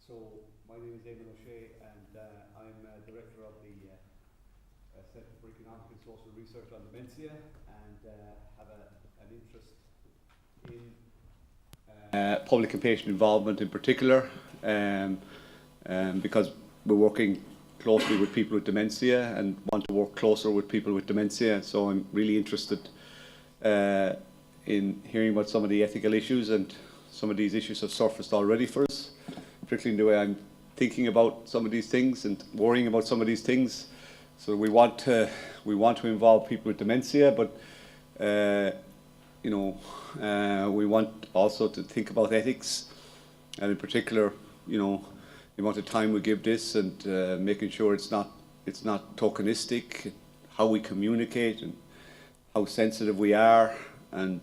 So my name is Eamon O'Shea, and I'm director of the Centre for Economic and Social Research on Dementia, and have an interest in public and patient involvement in particular, because we're working closely with people with dementia and want to work closer with people with dementia. So I'm really interested in hearing about some of the ethical issues, and some of these issues have surfaced already for us, particularly in the way I'm thinking about some of these things and worrying about some of these things. So we want to involve people with dementia, but we want also to think about ethics, and in particular, the amount of time we give this, and making sure it's not tokenistic, how we communicate and how sensitive we are, and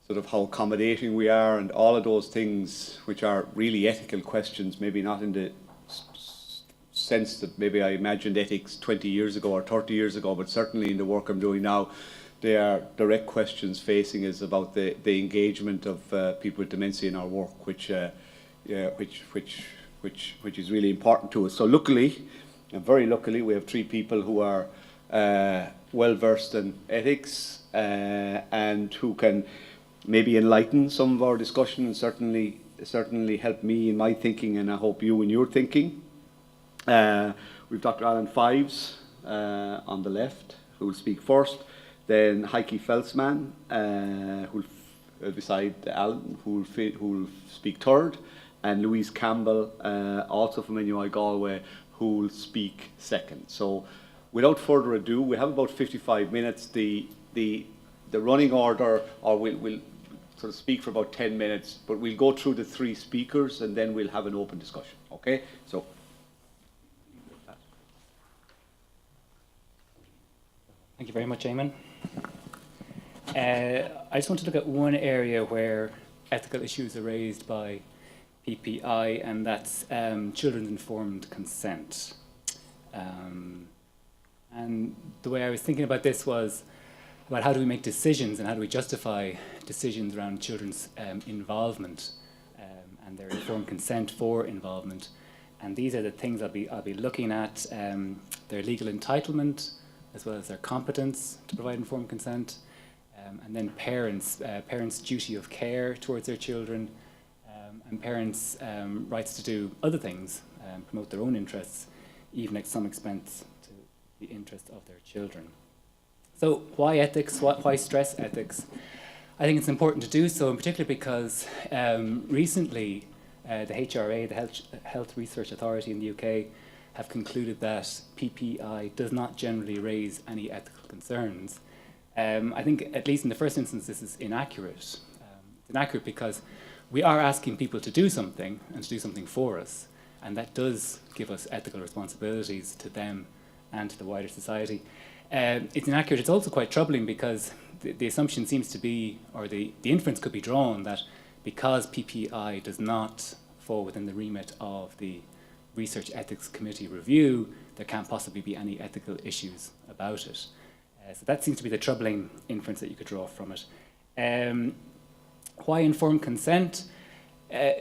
sort of how accommodating we are, and all of those things which are really ethical questions, maybe not in the sense that maybe I imagined ethics 20 years ago or 30 years ago, but certainly in the work I'm doing now, they are direct questions facing us about the engagement of people with dementia in our work, which is really important to us. So luckily, and very luckily, we have three people who are well versed in ethics and who can maybe enlighten some of our discussion, and certainly help me in my thinking, and I hope you in your thinking. We've Dr. Alan Fives on the left, who will speak first. Then Heike Felsman, beside Alan, who will speak third, and Louise Campbell, also from NUI Galway, who will speak second. So, without further ado, we have about 55 minutes. The running order, or we'll sort of speak for about 10 minutes, but we'll go through the three speakers and then we'll have an open discussion. Okay? So. Thank you very much, Eamon. I just want to look at one area where ethical issues are raised by PPI, and that's children's informed consent. And the way I was thinking about this was about how do we make decisions and how do we justify decisions around children's involvement and their informed consent for involvement. And these are the things I'll be looking at: their legal entitlement, as well as their competence to provide informed consent, and then parents' duty of care towards their children, and parents' rights to do other things, promote their own interests, even at some expense to the interest of their children. So why ethics? Why stress ethics? I think it's important to do so, in particular because recently the HRA, the Health Research Authority in the UK, have concluded that PPI does not generally raise any ethical concerns. I think, at least in the first instance, this is inaccurate. It's inaccurate because we are asking people to do something, and to do something for us, and that does give us ethical responsibilities to them and to the wider society. It's inaccurate. It's also quite troubling because the assumption seems to be, or the inference could be drawn, that because PPI does not fall within the remit of the Research Ethics Committee review, there can't possibly be any ethical issues about it. So that seems to be the troubling inference that you could draw from it. Why informed consent?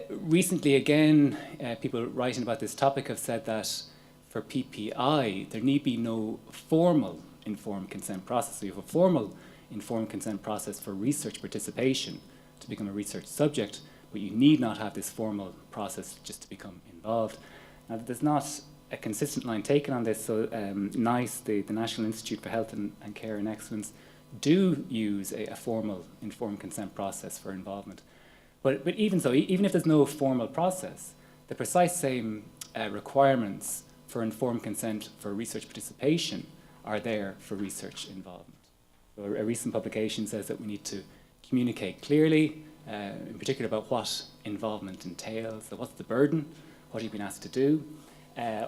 Recently, again, people writing about this topic have said that for PPI, there need be no formal informed consent process. So you have a formal informed consent process for research participation to become a research subject, but you need not have this formal process just to become involved. Now, there's not a consistent line taken on this, so NICE, the National Institute for Health and Care and Excellence, do use a formal informed consent process for involvement. But even so, even if there's no formal process, the precise same requirements for informed consent for research participation are there for research involvement. So a recent publication says that we need to communicate clearly, in particular about what involvement entails, so what's the burden, what you've been asked to do.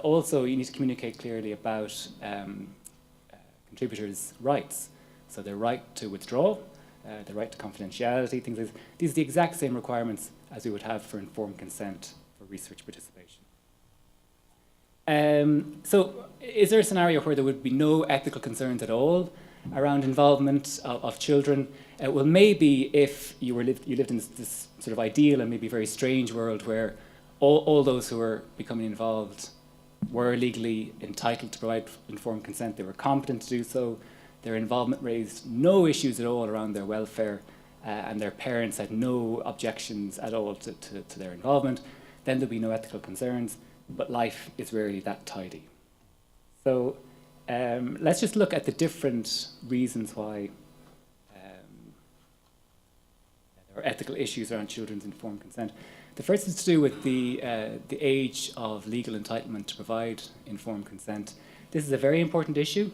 Also, you need to communicate clearly about contributors' rights. So their right to withdraw, the right to confidentiality, things like this. These are the exact same requirements as we would have for informed consent for research participation. So is there a scenario where there would be no ethical concerns at all around involvement of children? Well, maybe if you lived in this sort of ideal and maybe very strange world where all those who were becoming involved were legally entitled to provide informed consent. They were competent to do so. Their involvement raised no issues at all around their welfare, and their parents had no objections at all to their involvement. Then there'd be no ethical concerns, but life is rarely that tidy. So let's just look at the different reasons why there are ethical issues around children's informed consent. The first is to do with the age of legal entitlement to provide informed consent. This is a very important issue.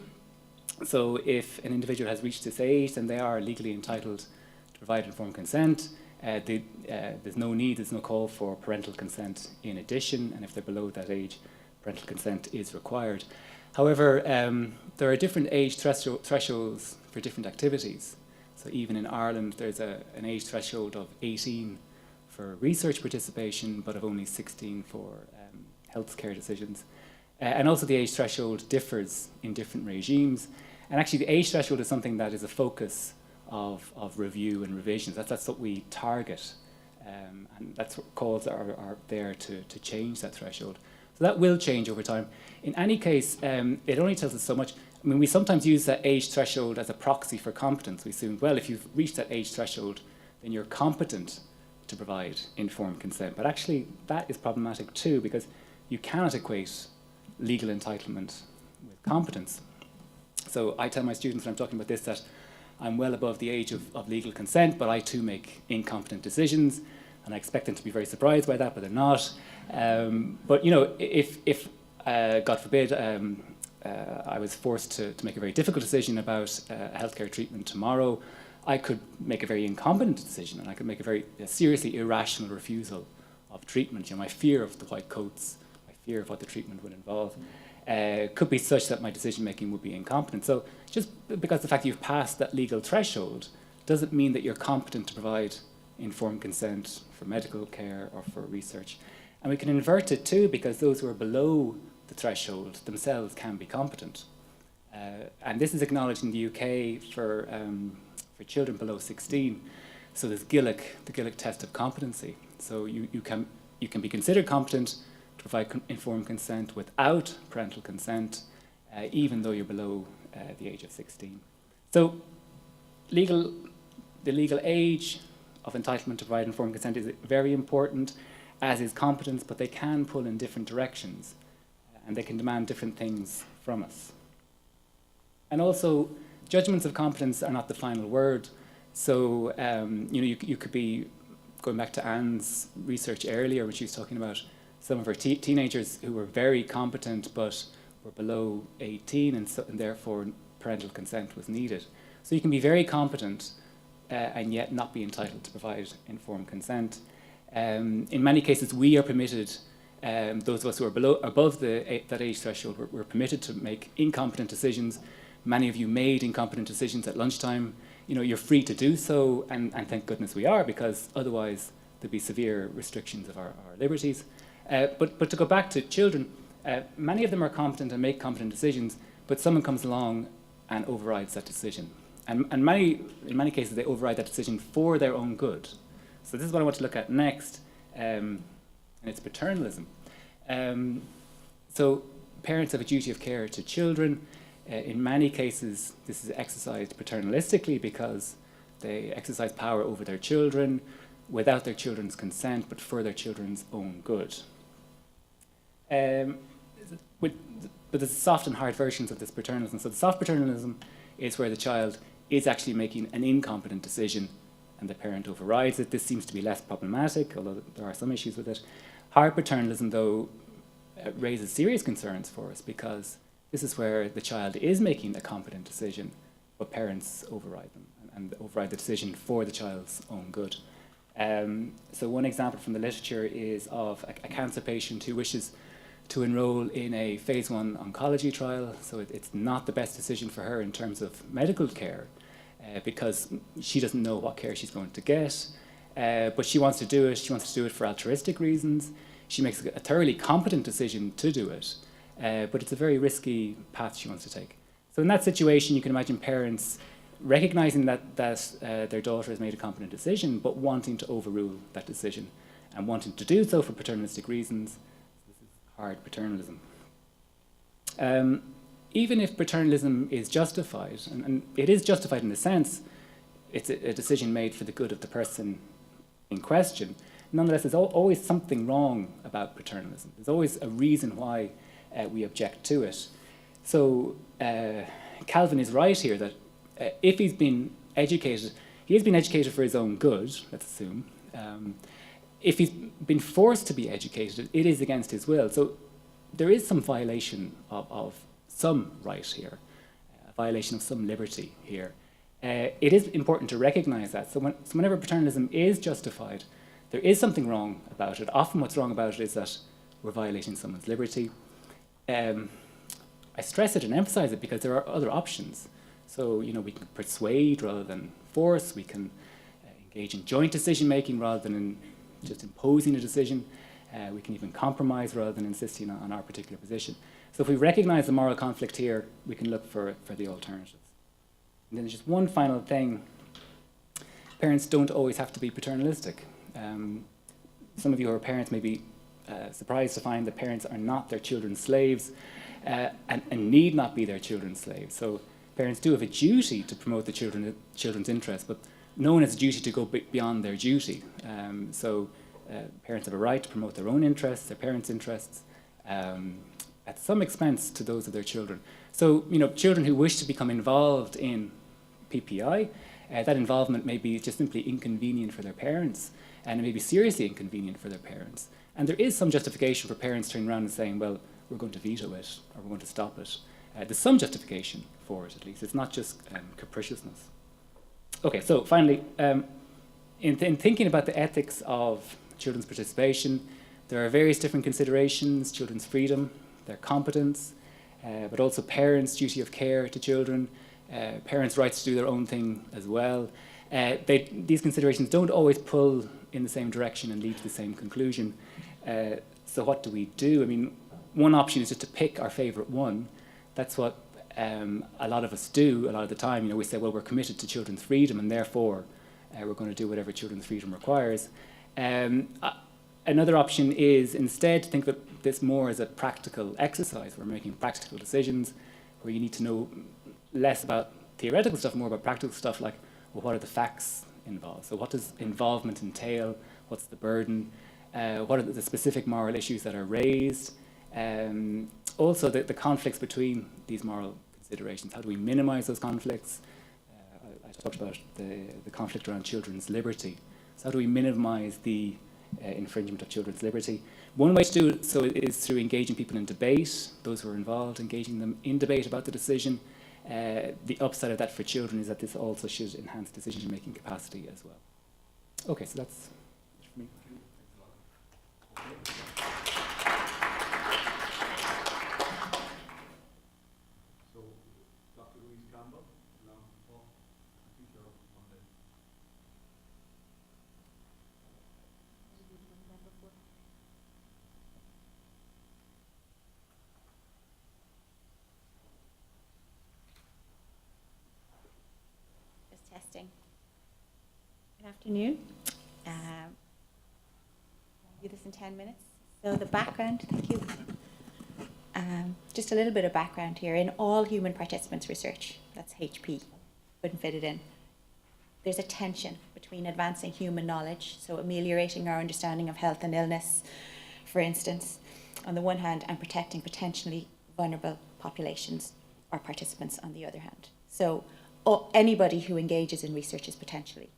So if an individual has reached this age, then they are legally entitled to provide informed consent. There's no call for parental consent in addition, and if they're below that age, parental consent is required. However, there are different age thresholds for different activities. So even in Ireland, there's an age threshold of 18 for research participation, but of only 16 for healthcare decisions. And also the age threshold differs in different regimes. And actually the age threshold is something that is a focus of review and revisions. That's what we target. And that's what calls are there to change that threshold. So that will change over time. In any case, it only tells us so much. I mean, we sometimes use that age threshold as a proxy for competence. We assume, well, if you've reached that age threshold, then you're competent to provide informed consent. But actually, that is problematic too, because you cannot equate legal entitlement with competence. So I tell my students when I'm talking about this that I'm well above the age of legal consent, but I too make incompetent decisions, and I expect them to be very surprised by that, but they're not. But you know, if God forbid, I was forced to make a very difficult decision about a healthcare treatment tomorrow, I could make a very incompetent decision, and I could make a very seriously irrational refusal of treatment. You know, my fear of the white coats, my fear of what the treatment would involve, could be such that my decision making would be incompetent. So just because the fact you've passed that legal threshold doesn't mean that you're competent to provide informed consent for medical care or for research. And we can invert it too, because those who are below the threshold themselves can be competent. And this is acknowledged in the UK for children below 16. So there's GILIC, the GILIC test of competency. So you can be considered competent to provide informed consent without parental consent, even though you're below the age of 16. So the legal age of entitlement to provide informed consent is very important, as is competence, but they can pull in different directions, and they can demand different things from us. And also, judgments of competence are not the final word. So you could be going back to Anne's research earlier when she was talking about some of her teenagers who were very competent but were below 18, and therefore parental consent was needed. So you can be very competent and yet not be entitled to provide informed consent. In many cases, we are permitted, those of us who are above that age threshold, we're permitted to make incompetent decisions. Many of you made incompetent decisions at lunchtime. You know, you're free to do so, and thank goodness we are, because otherwise there'd be severe restrictions of our liberties. But to go back to children, many of them are competent and make competent decisions, but someone comes along and overrides that decision. And in many cases, they override that decision for their own good. So this is what I want to look at next, and it's paternalism. So parents have a duty of care to children. In many cases, this is exercised paternalistically because they exercise power over their children without their children's consent, but for their children's own good. But there's soft and hard versions of this paternalism. So the soft paternalism is where the child is actually making an incompetent decision and the parent overrides it. This seems to be less problematic, although there are some issues with it. Hard paternalism, though, raises serious concerns for us, because this is where the child is making a competent decision, but parents override them and override the decision for the child's own good. So one example from the literature is of a cancer patient who wishes to enroll in a phase 1 oncology trial. So it's not the best decision for her in terms of medical care, because she doesn't know what care she's going to get, but she wants to do it. She wants to do it for altruistic reasons. She makes a thoroughly competent decision to do it, but it's a very risky path she wants to take. So in that situation, you can imagine parents recognizing that their daughter has made a competent decision, but wanting to overrule that decision. and wanting to do so for paternalistic reasons. This is hard paternalism. Even if paternalism is justified, and it is justified in the sense it's a decision made for the good of the person in question, nonetheless, there's always something wrong about paternalism. There's always a reason why we object to it. So Calvin is right here that if he's been educated, he has been educated for his own good, let's assume. If he's been forced to be educated, it is against his will. So there is some violation of some right here, a violation of some liberty here. It is important to recognize that. So whenever paternalism is justified, there is something wrong about it. Often what's wrong about it is that we're violating someone's liberty. I stress it and emphasize it because there are other options. So, we can persuade rather than force. We can engage in joint decision-making rather than in just imposing a decision. We can even compromise rather than insisting on our particular position. So if we recognize the moral conflict here, we can look for the alternatives. And then there's just one final thing. Parents don't always have to be paternalistic. Some of you who are parents may be surprised to find that parents are not their children's slaves and need not be their children's slaves. So parents do have a duty to promote the children's interests, but no one has a duty to go beyond their duty. Parents have a right to promote their own interests, their parents' interests, at some expense to those of their children. So, children who wish to become involved in PPI, that involvement may be just simply inconvenient for their parents, and it may be seriously inconvenient for their parents. And there is some justification for parents turning around and saying, well, we're going to veto it, or we're going to stop it. There's some justification for it, at least. It's not just capriciousness. Okay, so finally, in thinking about the ethics of children's participation, there are various different considerations: children's freedom, their competence, but also parents' duty of care to children, parents' rights to do their own thing as well. These considerations don't always pull in the same direction and lead to the same conclusion. So what do we do? I mean, one option is just to pick our favorite one. That's what a lot of us do a lot of the time. We say, well, we're committed to children's freedom, and therefore we're going to do whatever children's freedom requires. Another option is instead to think of this more as a practical exercise. We're making practical decisions where you need to know less about theoretical stuff, more about practical stuff like, well, what are the facts involved? So what does involvement entail? What's the burden? What are the specific moral issues that are raised? Also, the conflicts between these moral considerations. How do we minimize those conflicts? I talked about the conflict around children's liberty. So how do we minimize the infringement of children's liberty? One way to do so is through engaging people in debate, those who are involved, engaging them in debate about the decision. The upside of that for children is that this also should enhance decision-making capacity as well. Okay, so that's it for me. So, Dr. Louise Campbell, now, Paul, I think you're up on the... Just testing. Good afternoon. Do this in 10 minutes. So the background, thank you. Just a little bit of background here. In all human participants research, that's HP, couldn't fit it in, there's a tension between advancing human knowledge, so ameliorating our understanding of health and illness, for instance, on the one hand, and protecting potentially vulnerable populations or participants on the other hand. So anybody who engages in research is potentially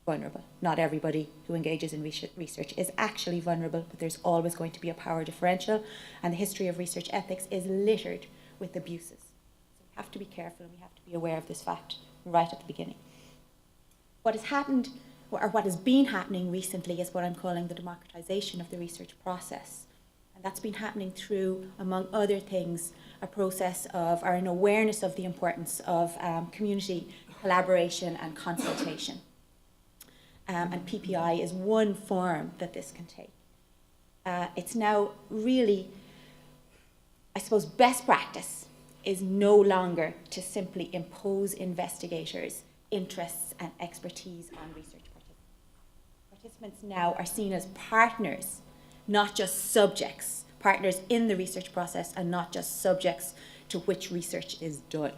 vulnerable. Not everybody who engages in research is actually vulnerable, but there's always going to be a power differential, and the history of research ethics is littered with abuses. So we have to be careful, and we have to be aware of this fact right at the beginning. What has happened, or what has been happening recently, is what I'm calling the democratization of the research process. And that's been happening through, among other things, a process of, or an awareness of the importance of community collaboration and consultation. And PPI is one form that this can take. It's now really, I suppose, best practice is no longer to simply impose investigators' interests and expertise on research participants now are seen as partners, not just subjects, partners in the research process and not just subjects to which research is done.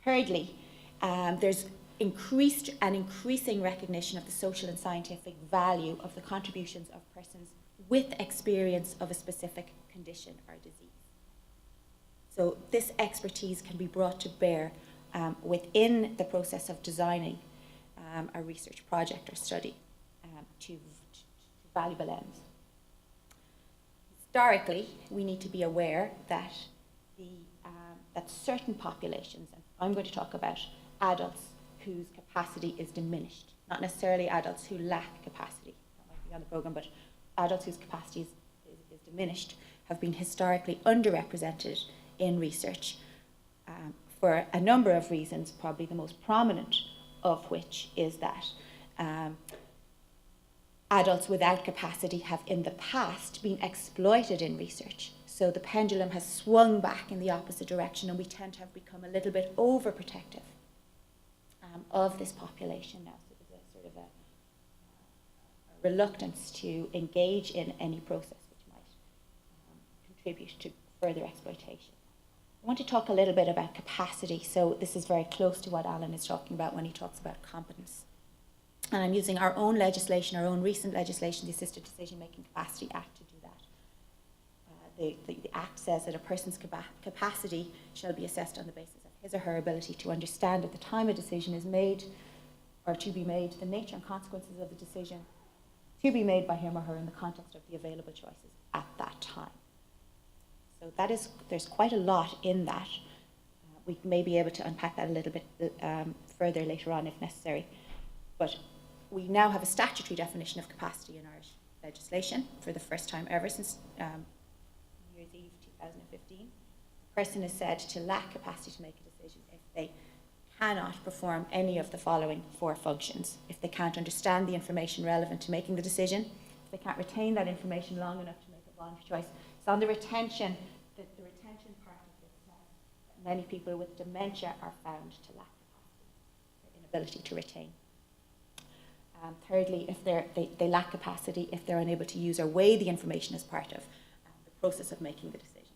Thirdly, there's increasing recognition of the social and scientific value of the contributions of persons with experience of a specific condition or disease. So this expertise can be brought to bear within the process of designing a research project or study to valuable ends. Historically, we need to be aware that that certain populations, and I'm going to talk about adults whose capacity is diminished, not necessarily adults who lack capacity, that might be on the programme, but adults whose capacity is diminished, have been historically underrepresented in research for a number of reasons, probably the most prominent of which is that adults without capacity have in the past been exploited in research. So the pendulum has swung back in the opposite direction, and we tend to have become a little bit overprotective of this population now. So there's a sort of a reluctance to engage in any process which might contribute to further exploitation. I want to talk a little bit about capacity. So this is very close to what Alan is talking about when he talks about competence. And I'm using our own legislation, our own recent legislation, the Assisted Decision Making Capacity Act, to do that. The Act says that a person's capacity shall be assessed on the basis of his or her ability to understand at the time a decision is made or to be made, the nature and consequences of the decision to be made by him or her in the context of the available choices at that time. So there's quite a lot in that. We may be able to unpack that a little bit further later on if necessary. But we now have a statutory definition of capacity in Irish legislation for the first time ever since New Year's Eve 2015. A person is said to lack capacity to make a decision if they cannot perform any of the following four functions. If they can't understand the information relevant to making the decision, if they can't retain that information long enough to make a voluntary choice. It's on the retention part of this that many people with dementia are found to lack capacity, their inability to retain. Thirdly, if they lack capacity, if they're unable to use or weigh the information as part of the process of making the decision.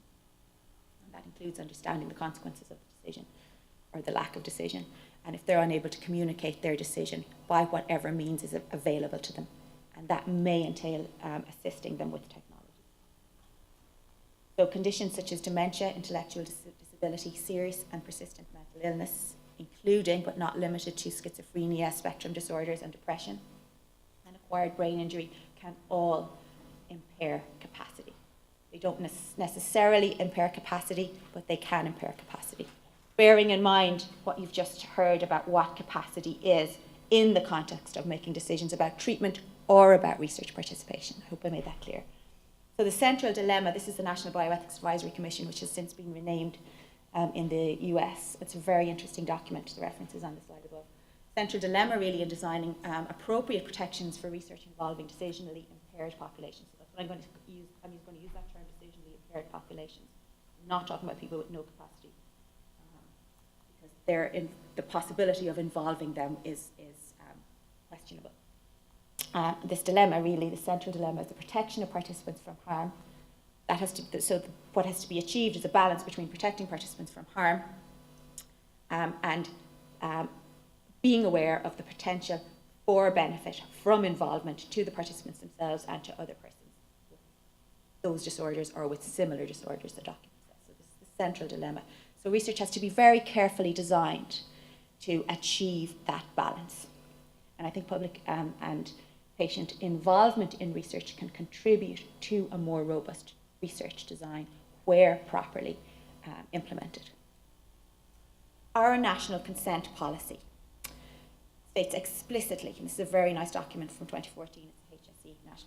And that includes understanding the consequences of the decision or the lack of decision. And if they're unable to communicate their decision by whatever means is available to them. And that may entail assisting them with technology. So conditions such as dementia, intellectual disability, serious and persistent mental illness, including but not limited to schizophrenia, spectrum disorders and depression, and acquired brain injury can all impair capacity. They don't necessarily impair capacity, but they can impair capacity. Bearing in mind what you've just heard about what capacity is in the context of making decisions about treatment or about research participation. I hope I made that clear. So the central dilemma, this is the National Bioethics Advisory Commission, which has since been renamed in the US. It's a very interesting document. The reference is on the slide above. Central dilemma really in designing appropriate protections for research involving decisionally impaired populations. So that's what I'm going to use. I'm going to use that term, decisionally impaired populations. I'm not talking about people with no capacity, because the possibility of involving them is questionable. This dilemma, really, the central dilemma, is the protection of participants from harm. What has to be achieved is a balance between protecting participants from harm and being aware of the potential for benefit from involvement to the participants themselves and to other persons with those disorders or with similar disorders, the document says. So this is the central dilemma. So research has to be very carefully designed to achieve that balance. And I think public and patient involvement in research can contribute to a more robust research design where properly implemented. Our national consent policy states explicitly, and this is a very nice document from 2014, it's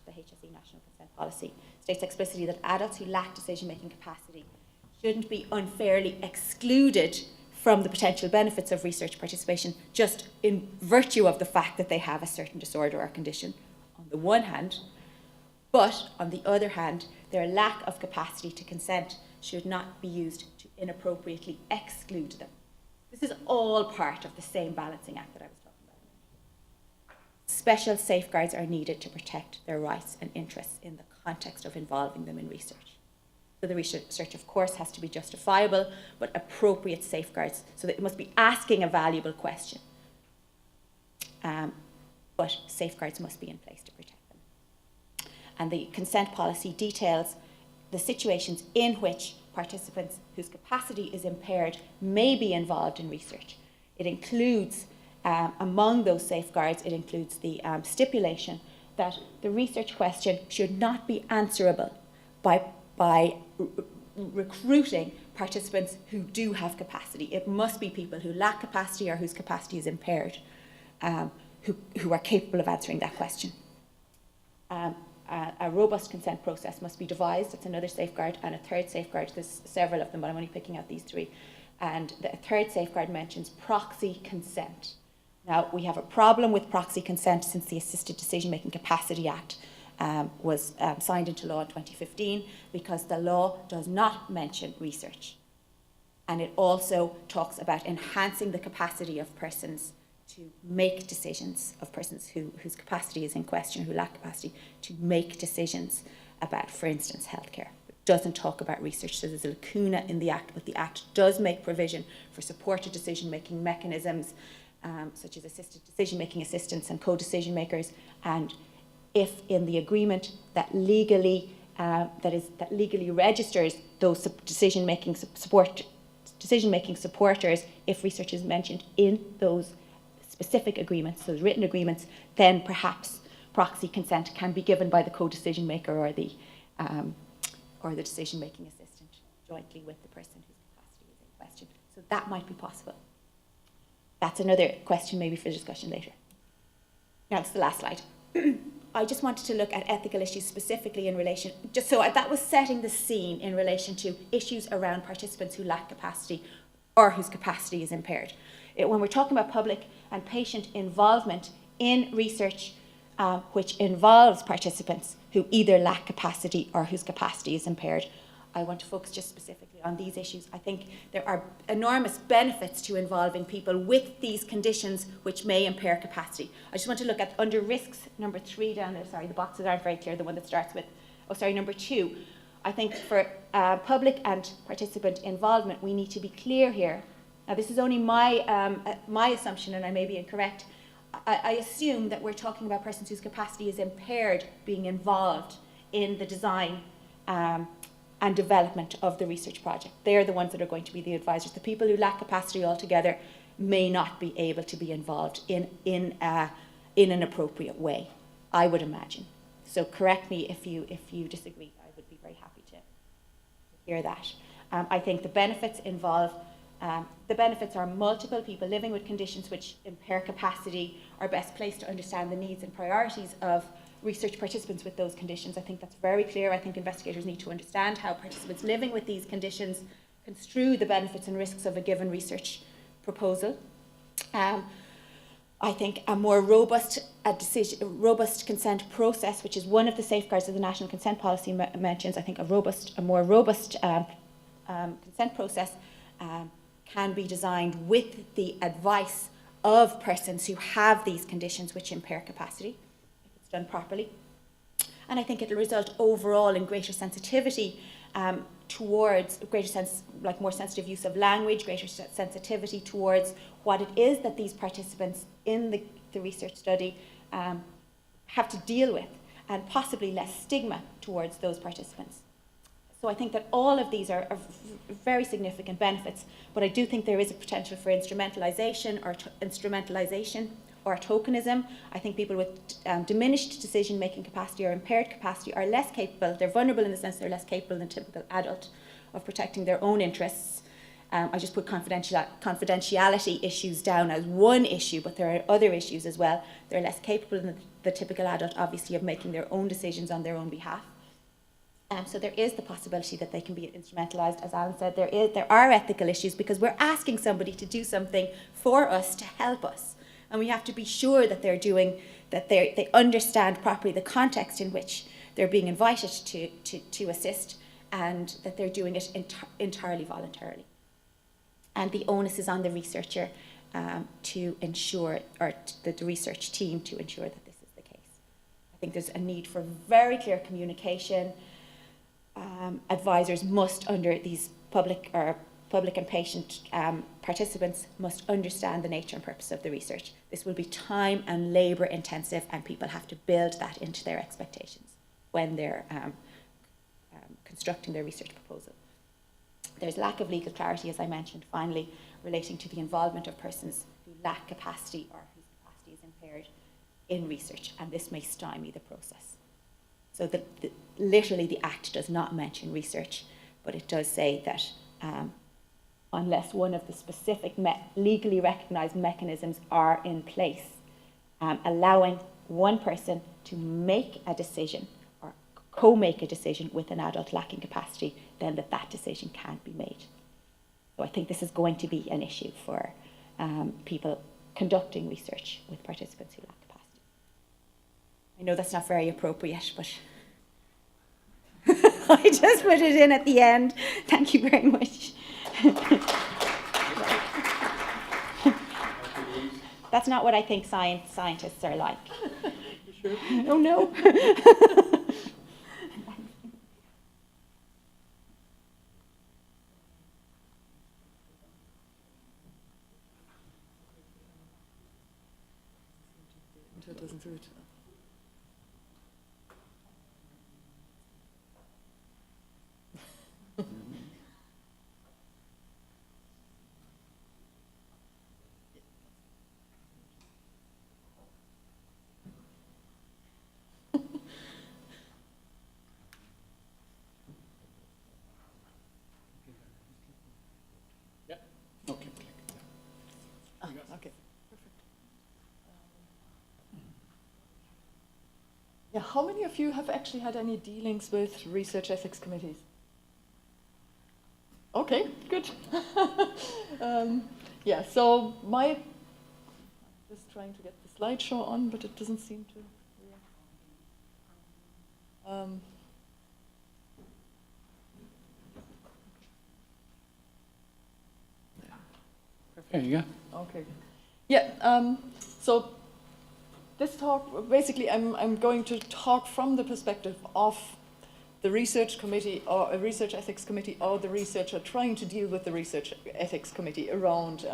the HSE National Consent Policy, states explicitly that adults who lack decision-making capacity shouldn't be unfairly excluded from the potential benefits of research participation just in virtue of the fact that they have a certain disorder or condition, on the one hand, but on the other hand, their lack of capacity to consent should not be used to inappropriately exclude them. This is all part of the same balancing act that I was talking about. special safeguards are needed to protect their rights and interests in the context of involving them in research. So the research, of course, has to be justifiable, but appropriate safeguards, so that it must be asking a valuable question. But safeguards must be in place to protect them. And the consent policy details the situations in which participants whose capacity is impaired may be involved in research. It includes, among those safeguards, it includes the stipulation that the research question should not be answerable by recruiting participants who do have capacity. It must be people who lack capacity or whose capacity is impaired, who are capable of answering that question. A robust consent process must be devised. That's another safeguard. And a third safeguard, there's several of them, but I'm only picking out these three. And the third safeguard mentions proxy consent. Now, we have a problem with proxy consent since the Assisted Decision-Making Capacity Act was signed into law in 2015, because the law does not mention research. And it also talks about enhancing the capacity of persons to make decisions, of persons whose capacity is in question, who lack capacity, to make decisions about, for instance, healthcare. It doesn't talk about research, so there's a lacuna in the Act, but the Act does make provision for supported decision-making mechanisms, such as assisted decision-making assistants and co-decision makers, and if in the agreement that legally registers those decision-making supporters, if research is mentioned in those specific agreements, those written agreements, then perhaps proxy consent can be given by the co-decision maker or the decision-making assistant jointly with the person whose capacity is in question. So that might be possible. That's another question maybe for discussion later. Now it's the last slide. I just wanted to look at ethical issues specifically in relation, just so that was setting the scene in relation to issues around participants who lack capacity or whose capacity is impaired. When we're talking about public and patient involvement in research which involves participants who either lack capacity or whose capacity is impaired, I want to focus just specifically on these issues. I think there are enormous benefits to involving people with these conditions which may impair capacity. I just want to look at under risks, number 3 down there. Sorry, the boxes aren't very clear, the one that starts with, number 2. I think for public and participant involvement, we need to be clear here. Now, this is only my assumption, and I may be incorrect. I assume that we're talking about persons whose capacity is impaired being involved in the design and development of the research project. They're the ones that are going to be the advisors. The people who lack capacity altogether may not be able to be involved in an appropriate way, I would imagine. So correct me if you disagree. I would be very happy to hear that. I think the benefits involve. The benefits are multiple. People living with conditions which impair capacity are best placed to understand the needs and priorities of research participants with those conditions. I think that's very clear. I think investigators need to understand how participants living with these conditions construe the benefits and risks of a given research proposal. I think a more robust consent process, which is one of the safeguards that the National Consent Policy mentions. I think a more robust consent process can be designed with the advice of persons who have these conditions which impair capacity, if it's done properly. And I think it'll result overall in greater sensitivity towards more sensitive use of language, greater sensitivity towards what it is that these participants in the research study have to deal with, and possibly less stigma towards those participants. So I think that all of these are very significant benefits, but I do think there is a potential for instrumentalization or tokenism. I think people with diminished decision-making capacity or impaired capacity are less capable. They're vulnerable in the sense they're less capable than a typical adult of protecting their own interests. I just put confidentiality issues down as one issue, but there are other issues as well. They're less capable than the typical adult, obviously, of making their own decisions on their own behalf. So there is the possibility that they can be instrumentalized. As Alan said, there are ethical issues because we're asking somebody to do something for us to help us. And we have to be sure that they understand properly the context in which they're being invited to assist, and that they're doing it entirely voluntarily. And the onus is on the researcher to ensure, or the research team to ensure that this is the case. I think there's a need for very clear communication. Advisors must, under these public and patient participants, must understand the nature and purpose of the research. This will be time and labour intensive, and people have to build that into their expectations when they're constructing their research proposal. There's lack of legal clarity, as I mentioned, finally, relating to the involvement of persons who lack capacity or whose capacity is impaired in research, and this may stymie the process. So literally the Act does not mention research, but it does say that unless one of the specific legally recognised mechanisms are in place, allowing one person to make a decision or co-make a decision with an adult lacking capacity, then that decision can't be made. So I think this is going to be an issue for people conducting research with participants who lack capacity. I know that's not very appropriate, but I just put it in at the end. Thank you very much. That's not what I think scientists are like. You sure? Oh no. That doesn't do it. Okay. Okay, perfect. Yeah, how many of you have actually had any dealings with research ethics committees? Okay, good. Yeah, so just trying to get the slideshow on, but it doesn't seem to. There you go. Okay. Yeah, so this talk, basically I'm going to talk from the perspective of the research committee or a research ethics committee or the researcher trying to deal with the research ethics committee around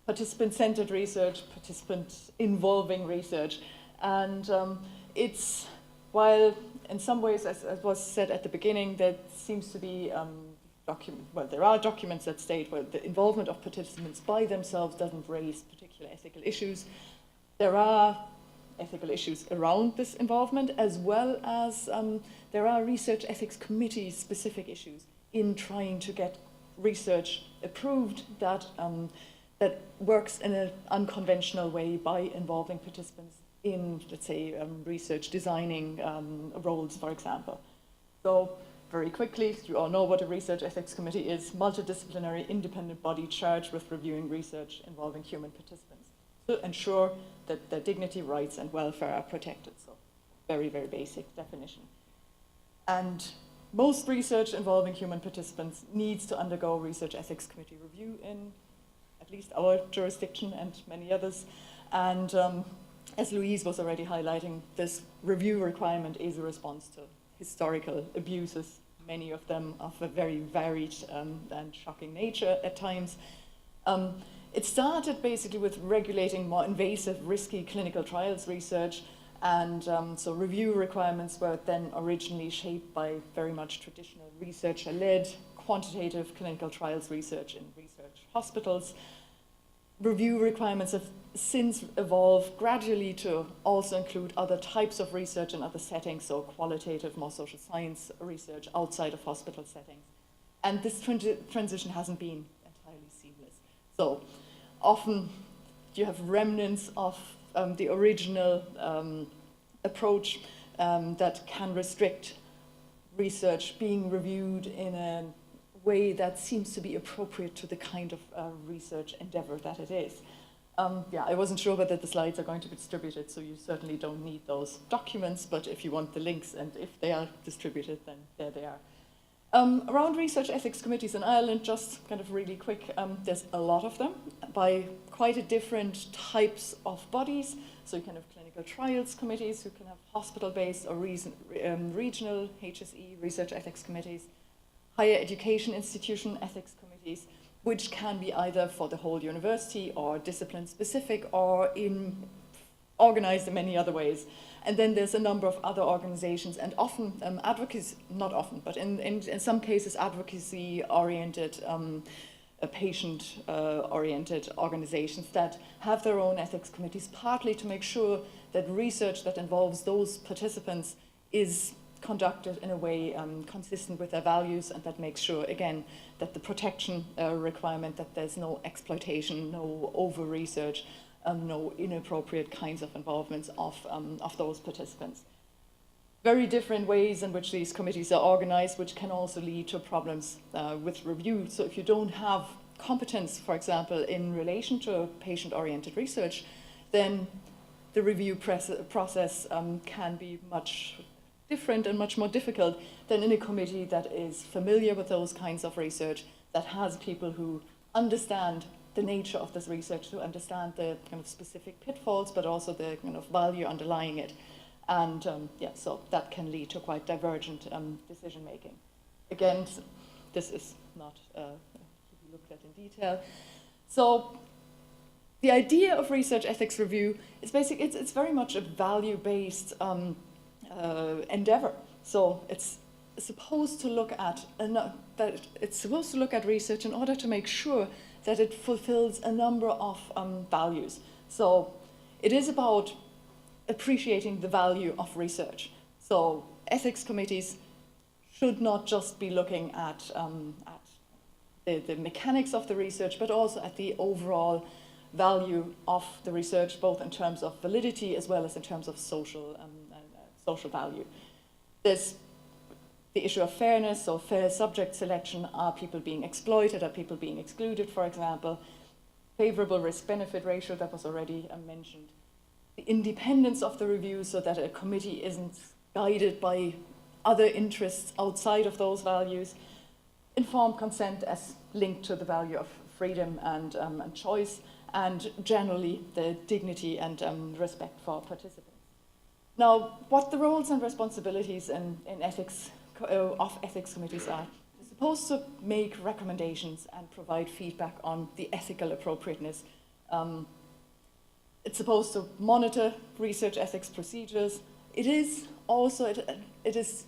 participant-centered research, participant-involving research. And it's, while in some ways, as was said at the beginning, there seems to be there are documents that state where the involvement of participants by themselves doesn't raise particular ethical issues. There are ethical issues around this involvement, as well as there are research ethics committee specific issues in trying to get research approved that that works in an unconventional way by involving participants in, let's say, research designing roles, for example. So very quickly, you all know what a research ethics committee is: multidisciplinary independent body charged with reviewing research involving human participants to ensure that their dignity, rights and welfare are protected. So very, very basic definition. And most research involving human participants needs to undergo research ethics committee review in at least our jurisdiction and many others. And as Louise was already highlighting, this review requirement is a response to historical abuses, many of them of a very varied and shocking nature at times. It started basically with regulating more invasive, risky clinical trials research, and so review requirements were then originally shaped by very much traditional researcher-led quantitative clinical trials research in research hospitals. Review requirements have since evolved gradually to also include other types of research in other settings, so qualitative, more social science research outside of hospital settings. And this transition hasn't been entirely seamless. So often you have remnants of the original approach that can restrict research being reviewed in a way that seems to be appropriate to the kind of research endeavor that it is. Yeah, I wasn't sure whether the slides are going to be distributed, so you certainly don't need those documents, but if you want the links and if they are distributed, then there they are. Around research ethics committees in Ireland, just kind of really quick, there's a lot of them by quite a different types of bodies. So you can have clinical trials committees, you can have hospital-based or regional HSE research ethics committees, higher education institution ethics committees, which can be either for the whole university or discipline-specific or organized in many other ways. And then there's a number of other organizations and often advocacy, not often, but in some cases advocacy-oriented, patient-oriented organizations that have their own ethics committees, partly to make sure that research that involves those participants is conducted in a way consistent with their values, and that makes sure, again, that the protection requirement, that there's no exploitation, no over-research, no inappropriate kinds of involvements of those participants. Very different ways in which these committees are organized, which can also lead to problems with review. So if you don't have competence, for example, in relation to patient-oriented research, then the review process can be much different and much more difficult than in a committee that is familiar with those kinds of research, that has people who understand the nature of this research, to understand the kind of specific pitfalls, but also the kind of value underlying it. And so that can lead to quite divergent decision making. Again, this is not to be looked at in detail. So the idea of research ethics review is basically, it's very much a value-based endeavor. So it's supposed to look at research in order to make sure that it fulfills a number of values. So it is about appreciating the value of research. So ethics committees should not just be looking at the mechanics of the research, but also at the overall value of the research, both in terms of validity as well as in terms of social value. There's the issue of fairness, so fair subject selection. Are people being exploited? Are people being excluded, for example? Favorable risk-benefit ratio, that was already mentioned. The independence of the review, so that a committee isn't guided by other interests outside of those values. Informed consent as linked to the value of freedom and choice, and generally the dignity and respect for participants. Now, what the roles and responsibilities in ethics of ethics committees are. They're supposed to make recommendations and provide feedback on the ethical appropriateness. It's supposed to monitor research ethics procedures. It is also, it is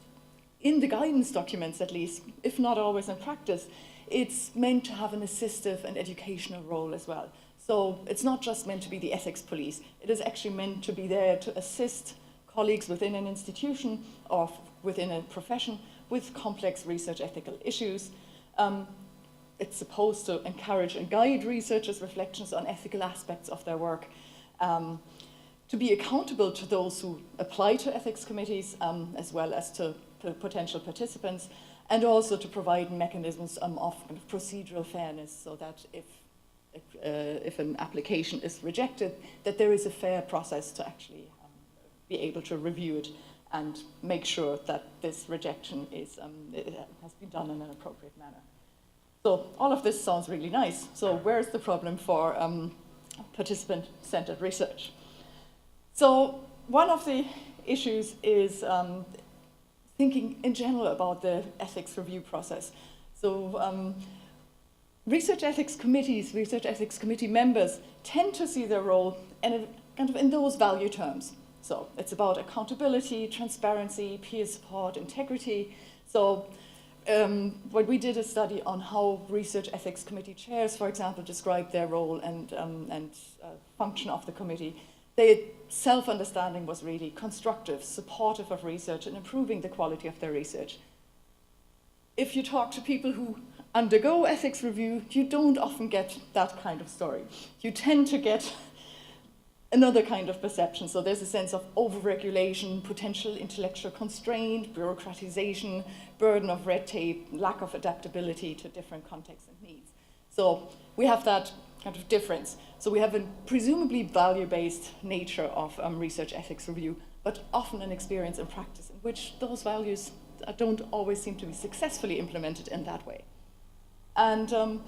in the guidance documents at least, if not always in practice, it's meant to have an assistive and educational role as well. So it's not just meant to be the ethics police. It is actually meant to be there to assist colleagues within an institution or within a profession with complex research ethical issues. It's supposed to encourage and guide researchers' reflections on ethical aspects of their work, to be accountable to those who apply to ethics committees, as well as to potential participants, and also to provide mechanisms of kind of procedural fairness, so that if an application is rejected, that there is a fair process to actually be able to review it and make sure that this rejection is, it has been done in an appropriate manner. So all of this sounds really nice. So where's the problem for participant-centered research? So one of the issues is thinking in general about the ethics review process. So research ethics committees, research ethics committee members tend to see their role in kind of in those value terms. So it's about accountability, transparency, peer support, integrity. So when we did a study on how research ethics committee chairs, for example, described their role and function of the committee, their self-understanding was really constructive, supportive of research, and improving the quality of their research. If you talk to people who undergo ethics review, you don't often get that kind of story. You tend to get another kind of perception. So there's a sense of overregulation, potential intellectual constraint, bureaucratization, burden of red tape, lack of adaptability to different contexts and needs. So we have that kind of difference. So we have a presumably value-based nature of research ethics review, but often an experience and practice in which those values don't always seem to be successfully implemented in that way. And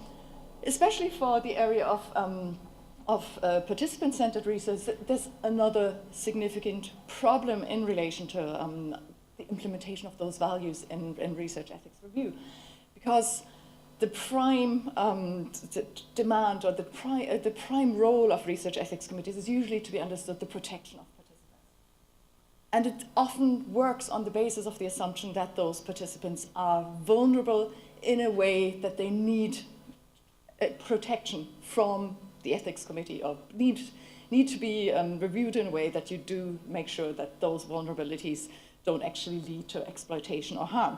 especially for the area of participant-centered research, there's another significant problem in relation to the implementation of those values in research ethics review, because the prime demand or the prime role of research ethics committees is usually to be understood the protection of participants. And it often works on the basis of the assumption that those participants are vulnerable in a way that they need protection from the ethics committee, or need to be reviewed in a way that you do make sure that those vulnerabilities don't actually lead to exploitation or harm.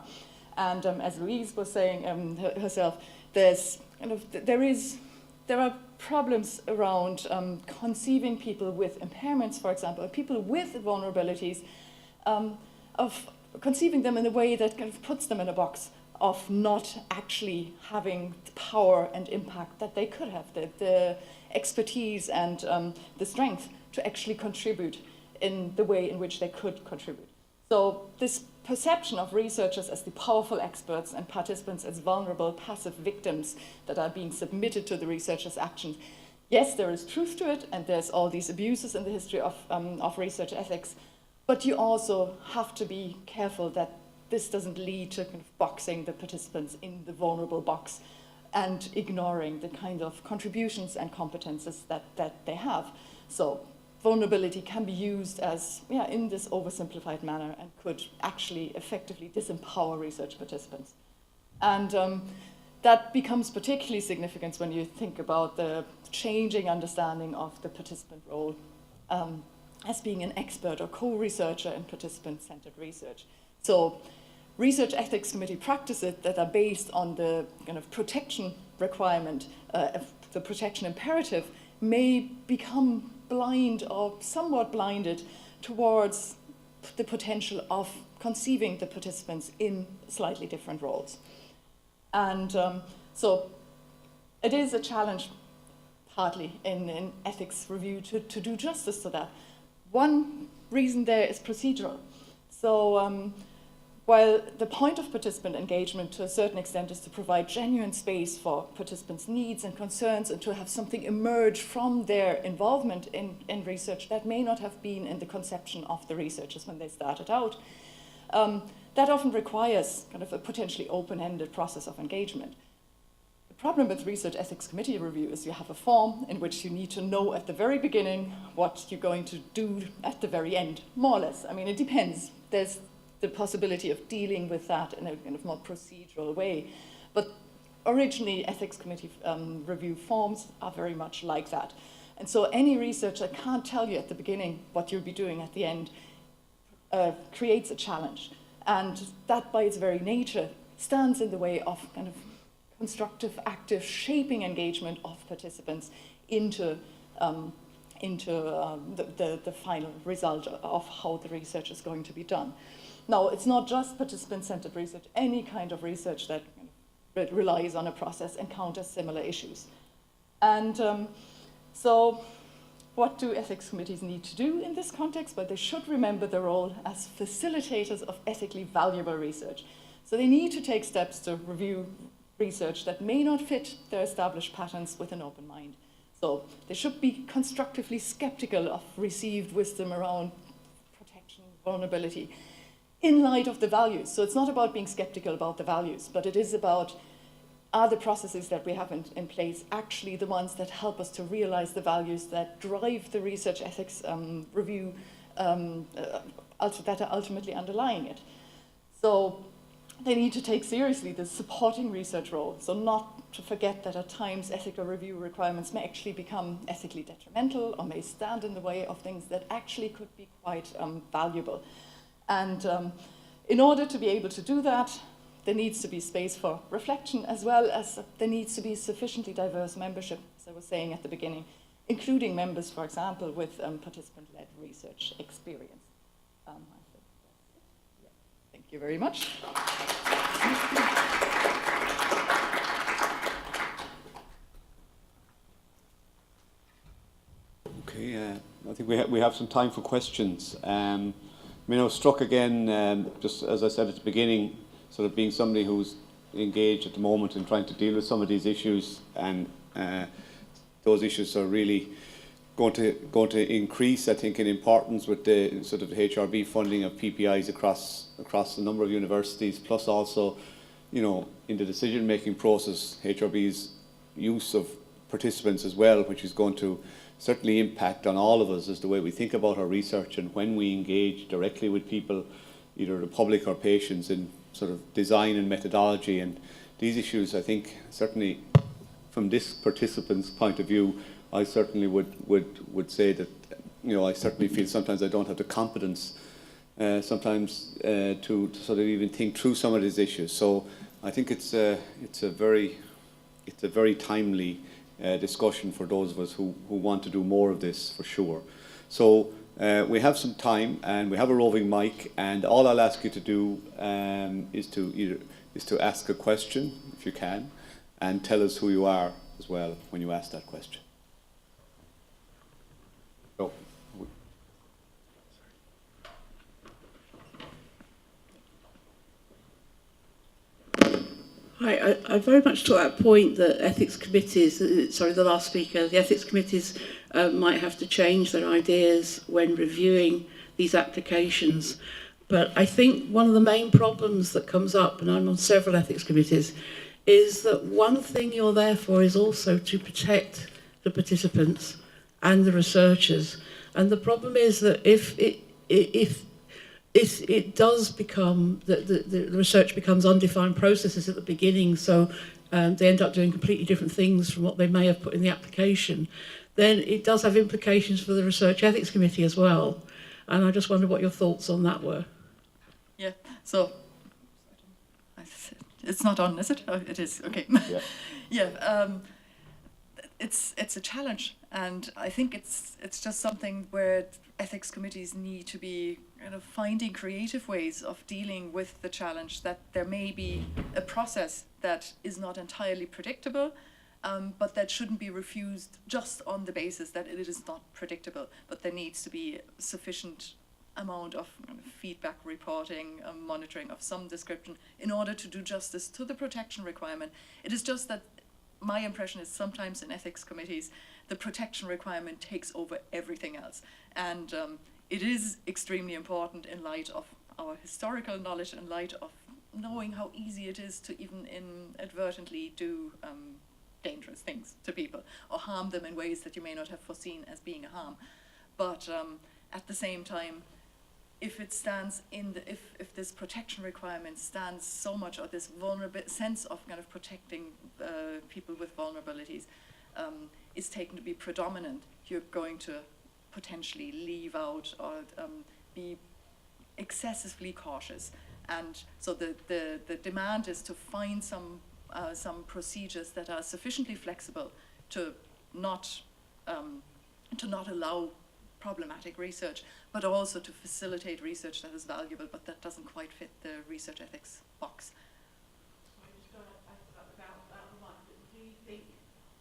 And as Louise was saying herself, there are problems around conceiving people with impairments, for example, people with vulnerabilities, of conceiving them in a way that kind of puts them in a box of not actually having the power and impact that they could have, the expertise and the strength to actually contribute in the way in which they could contribute. So this perception of researchers as the powerful experts and participants as vulnerable, passive victims that are being submitted to the researchers' actions, yes, there is truth to it, and there's all these abuses in the history of research ethics, but you also have to be careful that this doesn't lead to kind of boxing the participants in the vulnerable box and ignoring the kind of contributions and competences that they have. So vulnerability can be used as, in this oversimplified manner, and could actually effectively disempower research participants. And that becomes particularly significant when you think about the changing understanding of the participant role as being an expert or co-researcher in participant-centered research. So research ethics committee practices that are based on the kind of protection requirement, the protection imperative, may become blind or somewhat blinded towards the potential of conceiving the participants in slightly different roles. And so it is a challenge partly in ethics review to do justice to that. One reason there is procedural. So while the point of participant engagement to a certain extent is to provide genuine space for participants' needs and concerns and to have something emerge from their involvement in research that may not have been in the conception of the researchers when they started out, that often requires kind of a potentially open-ended process of engagement. The problem with research ethics committee review is you have a form in which you need to know at the very beginning what you're going to do at the very end, more or less. I mean, it depends. There's the possibility of dealing with that in a kind of more procedural way. But originally, ethics committee review forms are very much like that. And so any researcher can't tell you at the beginning what you'll be doing at the end, creates a challenge. And that, by its very nature, stands in the way of kind of constructive, active, shaping engagement of participants into the final result of how the research is going to be done. Now, it's not just participant-centered research. Any kind of research that relies on a process encounters similar issues. And so what do ethics committees need to do in this context? Well, they should remember their role as facilitators of ethically valuable research. So they need to take steps to review research that may not fit their established patterns with an open mind. So they should be constructively skeptical of received wisdom around protection, vulnerability, in light of the values. So it's not about being skeptical about the values, but it is about, are the processes that we have in place actually the ones that help us to realize the values that drive the research ethics review that are ultimately underlying it. So they need to take seriously the supporting research role. So not to forget that at times ethical review requirements may actually become ethically detrimental or may stand in the way of things that actually could be quite valuable. And in order to be able to do that, there needs to be space for reflection, as well as there needs to be sufficiently diverse membership, as I was saying at the beginning, including members, for example, with participant-led research experience. I think that's it. Yeah. Thank you very much. Okay, I think we have some time for questions. mean, I was struck again, just as I said at the beginning, sort of being somebody who's engaged at the moment in trying to deal with some of these issues, and those issues are really going to increase, I think, in importance with the sort of HRB funding of PPIs across a number of universities, plus also, you know, in the decision-making process, HRB's use of participants as well, which is going to certainly impact on all of us as the way we think about our research and when we engage directly with people, either the public or patients, in sort of design and methodology. And these issues, I think, certainly from this participant's point of view, I certainly would say that, you know, I certainly feel sometimes I don't have the competence sometimes to sort of even think through some of these issues. So I think it's a very timely discussion for those of us who want to do more of this, for sure. So we have some time and we have a roving mic, and all I'll ask you to do is to ask a question, if you can, and tell us who you are as well when you ask that question. So, Hi, I very much took that point that ethics committees, the last speaker, the ethics committees might have to change their ideas when reviewing these applications. But I think one of the main problems that comes up, and I'm on several ethics committees, is that one thing you're there for is also to protect the participants and the researchers. And the problem is that if it does become that the research becomes undefined processes at the beginning, so they end up doing completely different things from what they may have put in the application, then it does have implications for the Research Ethics Committee as well. And I just wondered what your thoughts on that were. Yeah, so it's not on, is it? Oh, it is, okay. yeah. Yeah, it's a challenge, and I think it's just something where ethics committees need to be kind of finding creative ways of dealing with the challenge that there may be a process that is not entirely predictable, but that shouldn't be refused just on the basis that it is not predictable, but there needs to be sufficient amount of feedback reporting, monitoring of some description in order to do justice to the protection requirement. It is just that my impression is sometimes in ethics committees, the protection requirement takes over everything else. And it is extremely important in light of our historical knowledge, in light of knowing how easy it is to even inadvertently do dangerous things to people or harm them in ways that you may not have foreseen as being a harm. But at the same time, if it stands in if this protection requirement stands so much, or this sense of kind of protecting people with vulnerabilities is taken to be predominant, you're going to potentially leave out or be excessively cautious. And so the demand is to find some procedures that are sufficiently flexible to not allow problematic research, but also to facilitate research that is valuable, but that doesn't quite fit the research ethics box. Do you think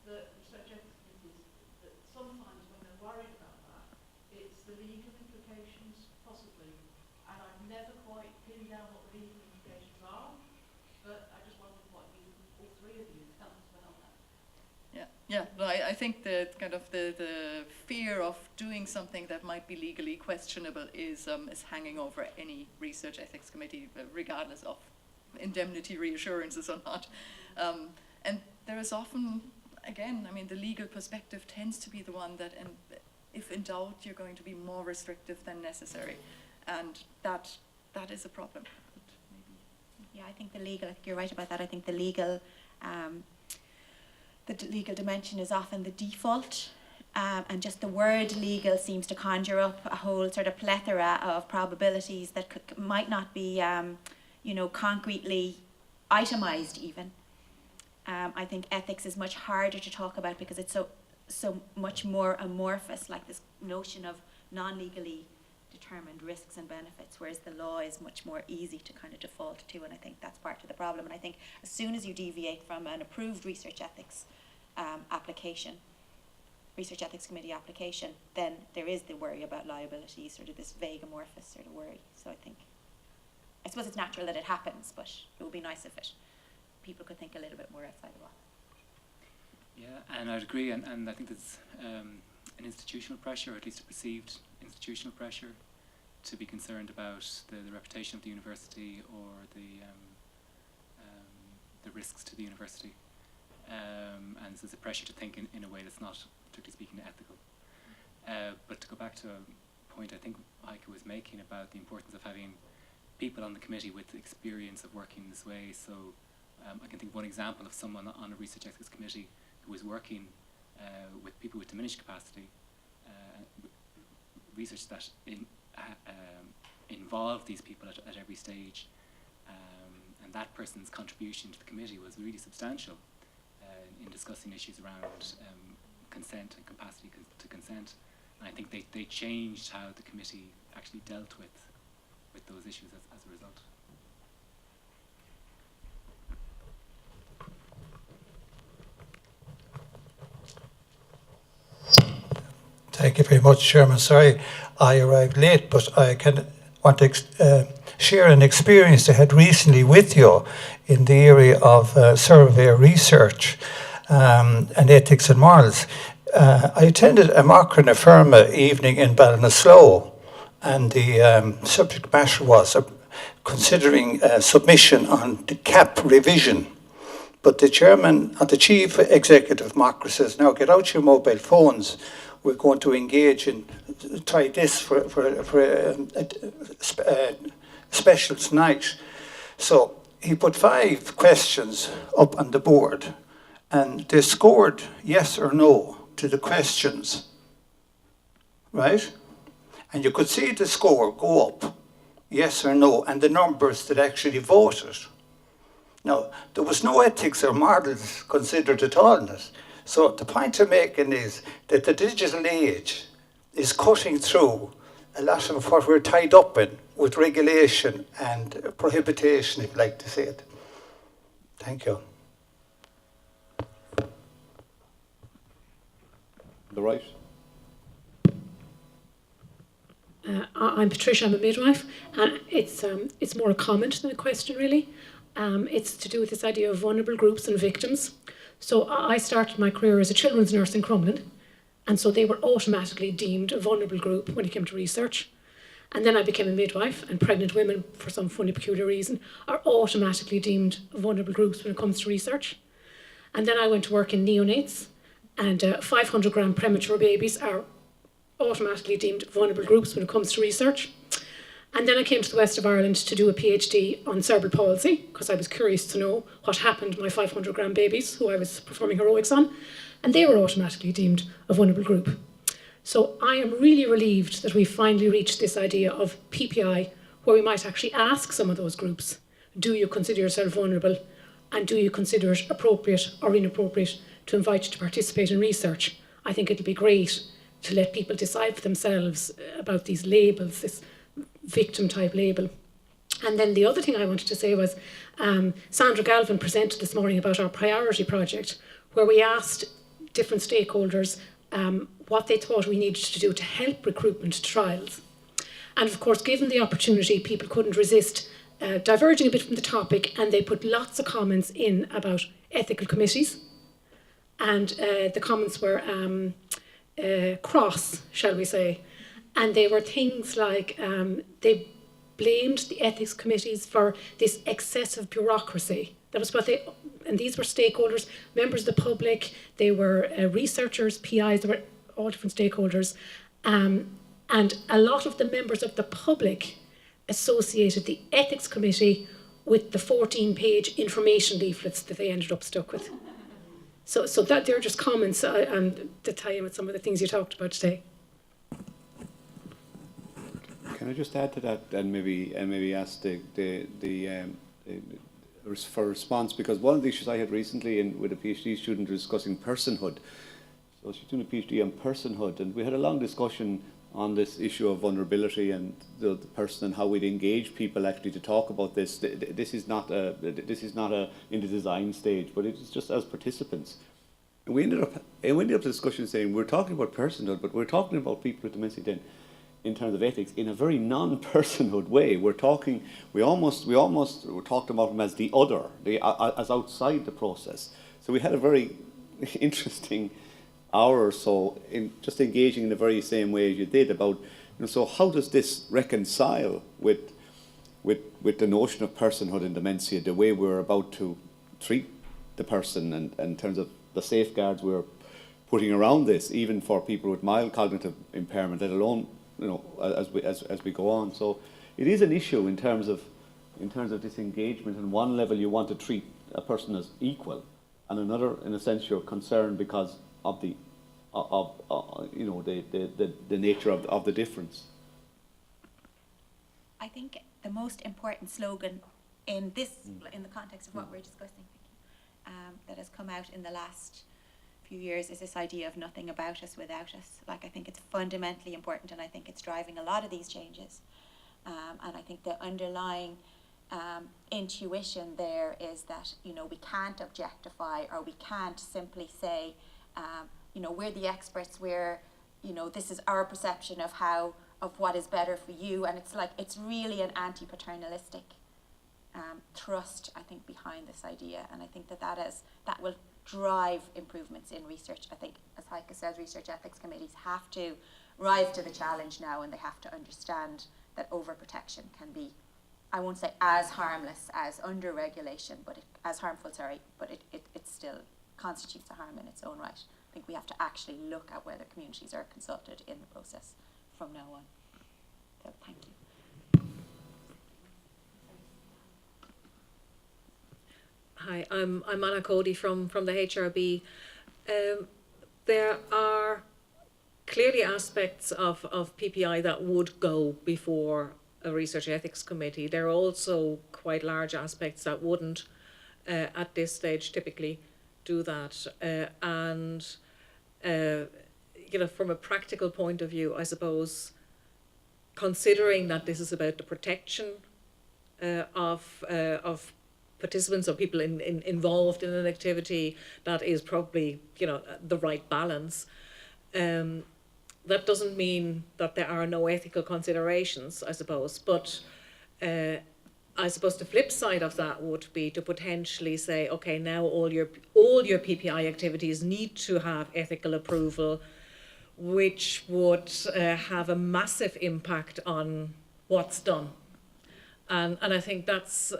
that research ethics committees, that sometimes when they're worried about that, it's the legal implications, possibly, and I've never quite pinned down what the legal implications are, but I just wondered what all three of you tell us about that. Yeah. No, I think that kind of the fear of doing something that might be legally questionable is hanging over any research ethics committee, regardless of indemnity reassurances or not. And there is often, again, I mean, the legal perspective tends to be the one that, if in doubt, you're going to be more restrictive than necessary, and that is a problem. Yeah, I think you're right about that. I think the legal dimension is often the default, and just the word legal seems to conjure up a whole sort of plethora of probabilities that might not be, concretely itemized even. I think ethics is much harder to talk about because it's so much more amorphous, like this notion of non-legally determined risks and benefits, whereas the law is much more easy to kind of default to, and I think that's part of the problem. And I think as soon as you deviate from an approved research ethics application, Research Ethics Committee application, then there is the worry about liability, sort of this vague amorphous sort of worry. So I suppose it's natural that it happens, but it would be nice if people could think a little bit more outside the box. Yeah, and I'd agree, and I think there's an institutional pressure, or at least a perceived institutional pressure, to be concerned about the reputation of the university or the risks to the university. And there's a pressure to think in a way that's not, strictly speaking, ethical. But to go back to a point I think Heike was making about the importance of having people on the committee with experience of working this way. So I can think of one example of someone on a research ethics committee who was working with people with diminished capacity, research that involved these people at every stage, and that person's contribution to the committee was really substantial in discussing issues around consent and capacity to consent. And I think they changed how the committee actually dealt with those issues as a result. Thank you very much, Chairman. Sorry I arrived late, but I want to share an experience I had recently with you in the area of survey research and ethics and morals. I attended a Macra Firma evening in Ballinasloe, and the subject matter was considering submission on the CAP revision. But the chairman, or the chief executive Macra says, now get out your mobile phones. We're going to engage in, try this for a special tonight. So he put 5 questions up on the board, and they scored yes or no to the questions, right? And you could see the score go up, yes or no, and the numbers that actually voted. Now, there was no ethics or morals considered at all in it. So the point I'm making is that the digital age is cutting through a lot of what we're tied up in with regulation and prohibition, if you like to say it. Thank you. The right. I'm Patricia, I'm a midwife, and it's more a comment than a question, really. It's to do with this idea of vulnerable groups and victims. So I started my career as a children's nurse in Crumlin, and so they were automatically deemed a vulnerable group when it came to research. And then I became a midwife, and pregnant women, for some funny, peculiar reason, are automatically deemed vulnerable groups when it comes to research. And then I went to work in neonates, and 500-gram premature babies are automatically deemed vulnerable groups when it comes to research. And then I came to the west of Ireland to do a PhD on cerebral palsy, because I was curious to know what happened to my 500-gram babies, who I was performing heroics on, and they were automatically deemed a vulnerable group. So I am really relieved that we've finally reached this idea of PPI, where we might actually ask some of those groups, do you consider yourself vulnerable, and do you consider it appropriate or inappropriate to invite you to participate in research? I think it'll be great to let people decide for themselves about these labels, this victim-type label. And then the other thing I wanted to say was, Sandra Galvin presented this morning about our priority project, where we asked different stakeholders what they thought we needed to do to help recruitment to trials. And of course, given the opportunity, people couldn't resist diverging a bit from the topic, and they put lots of comments in about ethical committees. And the comments were cross, shall we say. And they were things like they blamed the ethics committees for this excessive bureaucracy. That was what and these were stakeholders, members of the public, they were researchers, PIs, they were all different stakeholders. And a lot of the members of the public associated the ethics committee with the 14-page information leaflets that they ended up stuck with. So that they're just comments to tie in with some of the things you talked about today. Can I just add to that and maybe ask for a response, because one of the issues I had recently with a PhD student discussing personhood. So she's doing a PhD on personhood, and we had a long discussion on this issue of vulnerability and the person and how we'd engage people actually to talk about this. This is not in the design stage, but it's just as participants. we ended up the discussion saying we're talking about personhood, but we're talking about people with dementia then in terms of ethics in a very non-personhood way. We almost talked about them as the other, as outside the process. So we had a very interesting hour or so in just engaging in the very same way as you did about, so how does this reconcile with the notion of personhood in dementia, the way we're about to treat the person, and in terms of the safeguards we're putting around this, even for people with mild cognitive impairment, let alone as we go on. So it is an issue in terms of this engagement. On one level, you want to treat a person as equal, and another, in a sense, you're concerned because of the nature of the difference. I think the most important slogan in the context of what we're discussing, that has come out in the last few years is this idea of nothing about us without us. Like, I think it's fundamentally important, and I think it's driving a lot of these changes. And I think the underlying intuition there is that, we can't objectify, or we can't simply say, we're the experts, this is our perception of what is better for you. And it's really an anti-paternalistic trust, I think, behind this idea. And I think that will drive improvements in research. I think, as Heike says, research ethics committees have to rise to the challenge now, and they have to understand that overprotection can be, I won't say as harmless as under-regulation, but as harmful, but it still constitutes a harm in its own right. I think we have to actually look at whether communities are consulted in the process from now on. So thank you. Hi, I'm Anna Cody from the HRB. There are clearly aspects of PPI that would go before a research ethics committee. There are also quite large aspects that wouldn't at this stage typically do that. From a practical point of view, I suppose, considering that this is about the protection of participants or people involved in an activity, that is probably the right balance. That doesn't mean that there are no ethical considerations, I suppose, but I suppose the flip side of that would be to potentially say, okay, now all your PPI activities need to have ethical approval, which would have a massive impact on what's done. And I think that's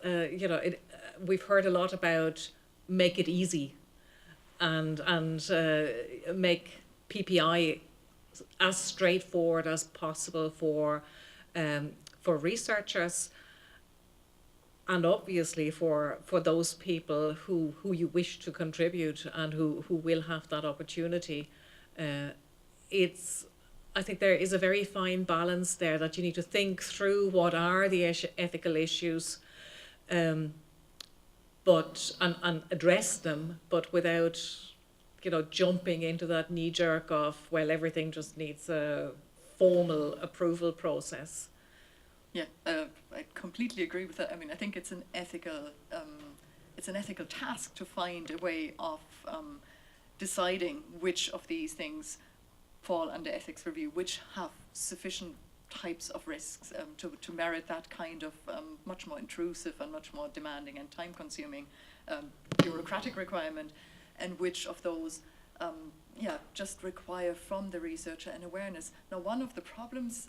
we've heard a lot about make it easy and make PPI as straightforward as possible for researchers, and obviously for those people who you wish to contribute and who will have that opportunity. I think there is a very fine balance there, that you need to think through what are the ethical issues, but address them, but without jumping into that knee-jerk of, well, everything just needs a formal approval process. Yeah, I completely agree with that. I mean, I think it's an ethical task to find a way of deciding which of these things fall under ethics review, which have sufficient types of risks to merit that kind of much more intrusive and much more demanding and time-consuming bureaucratic requirement, and which of those just require from the researcher an awareness. Now, one of the problems,